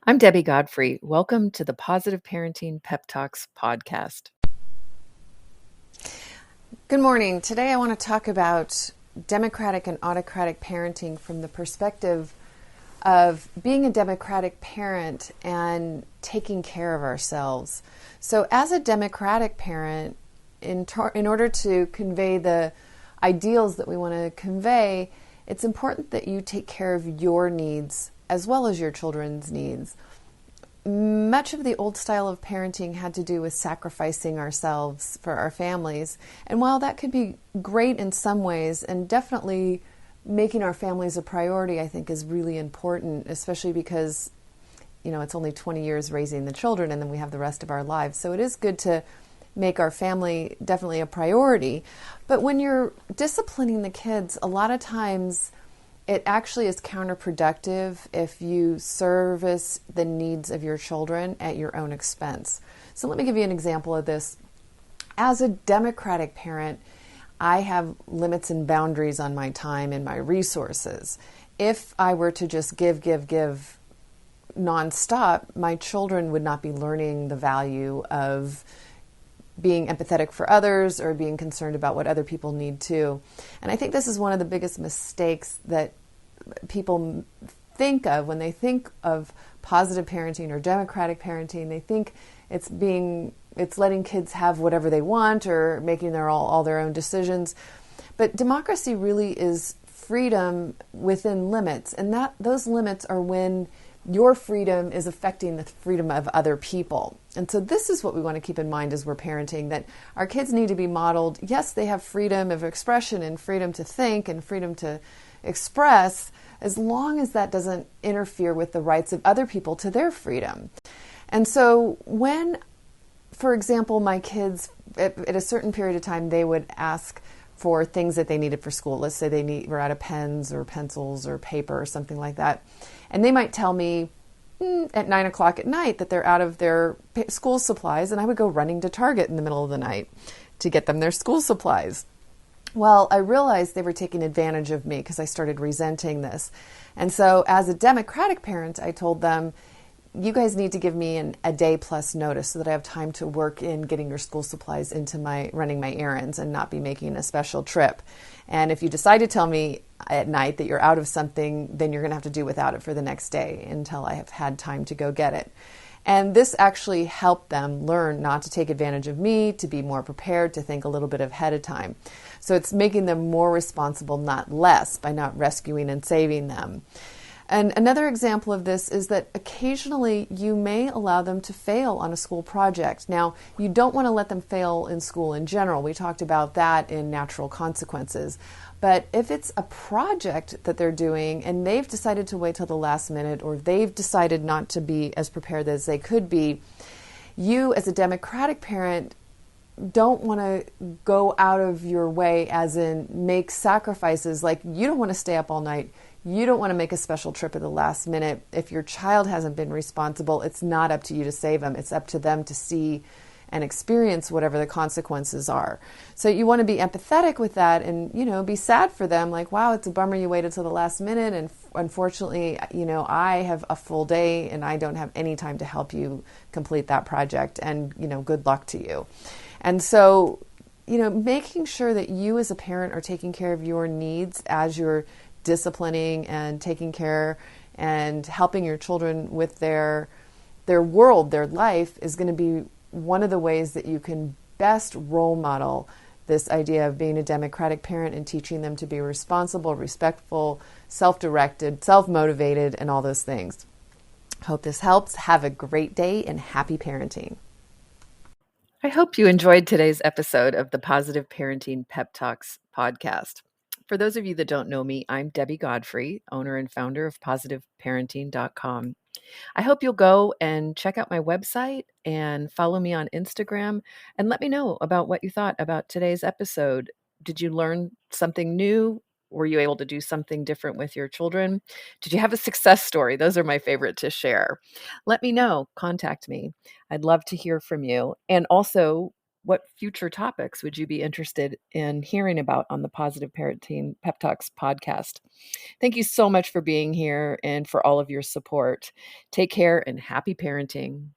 I'm Debbie Godfrey. Welcome to the Positive Parenting Pep Talks podcast. Good morning. Today I want to talk about democratic and autocratic parenting from the perspective of being a democratic parent and taking care of ourselves. So as a democratic parent, in order to convey the ideals that we want to convey, it's important that you take care of your needs as well as your children's needs. Much of the old style of parenting had to do with sacrificing ourselves for our families. And while that could be great in some ways, and definitely making our families a priority, I think is really important, especially because, it's only 20 years raising the children and then we have the rest of our lives. So it is good to make our family definitely a priority. But when you're disciplining the kids, a lot of times it actually is counterproductive if you service the needs of your children at your own expense. So let me give you an example of this. As a democratic parent, I have limits and boundaries on my time and my resources. If I were to just give nonstop, my children would not be learning the value of being empathetic for others or being concerned about what other people need too. And I think this is one of the biggest mistakes that people think of when they think of positive parenting or democratic parenting. They think it's letting kids have whatever they want or making all their own decisions. But democracy really is freedom within limits, and those limits are when your freedom is affecting the freedom of other people. And so this is what we want to keep in mind as we're parenting, that our kids need to be modeled. Yes, they have freedom of expression and freedom to think and freedom to express, as long as that doesn't interfere with the rights of other people to their freedom. And so when, for example, my kids, at a certain period of time, they would ask for things that they needed for school. Let's say were out of pens or pencils or paper or something like that. And they might tell me at 9 o'clock at night that they're out of their school supplies, and I would go running to Target in the middle of the night to get them their school supplies. Well, I realized they were taking advantage of me because I started resenting this. And so as a democratic parent, I told them, you guys need to give me a day plus notice so that I have time to work in getting your school supplies into running my errands and not be making a special trip. And if you decide to tell me at night that you're out of something, then you're going to have to do without it for the next day until I have had time to go get it. And this actually helped them learn not to take advantage of me, to be more prepared, to think a little bit ahead of time. So it's making them more responsible, not less, by not rescuing and saving them. And another example of this is that occasionally you may allow them to fail on a school project. Now, you don't want to let them fail in school in general. We talked about that in natural consequences. But if it's a project that they're doing and they've decided to wait till the last minute, or they've decided not to be as prepared as they could be, you as a democratic parent don't want to go out of your way, as in make sacrifices. Like, you don't want to stay up all night. You don't want to make a special trip at the last minute. If your child hasn't been responsible, it's not up to you to save them. It's up to them to see and experience whatever the consequences are. So you want to be empathetic with that and, be sad for them. Like, wow, it's a bummer you waited till the last minute. And unfortunately, I have a full day and I don't have any time to help you complete that project. And, good luck to you. And so, making sure that you as a parent are taking care of your needs as you're disciplining and taking care and helping your children with their world, their life, is going to be one of the ways that you can best role model this idea of being a democratic parent and teaching them to be responsible, respectful, self-directed, self-motivated, and all those things. Hope this helps. Have a great day and happy parenting. I hope you enjoyed today's episode of the Positive Parenting Pep Talks podcast. For those of you that don't know me, I'm Debbie Godfrey, owner and founder of positiveparenting.com. I hope you'll go and check out my website and follow me on Instagram and let me know about what you thought about today's episode. Did you learn something new? Were you able to do something different with your children? Did you have a success story? Those are my favorite to share. Let me know. Contact me. I'd love to hear from you. And also, what future topics would you be interested in hearing about on the Positive Parenting Pep Talks podcast? Thank you so much for being here and for all of your support. Take care and happy parenting.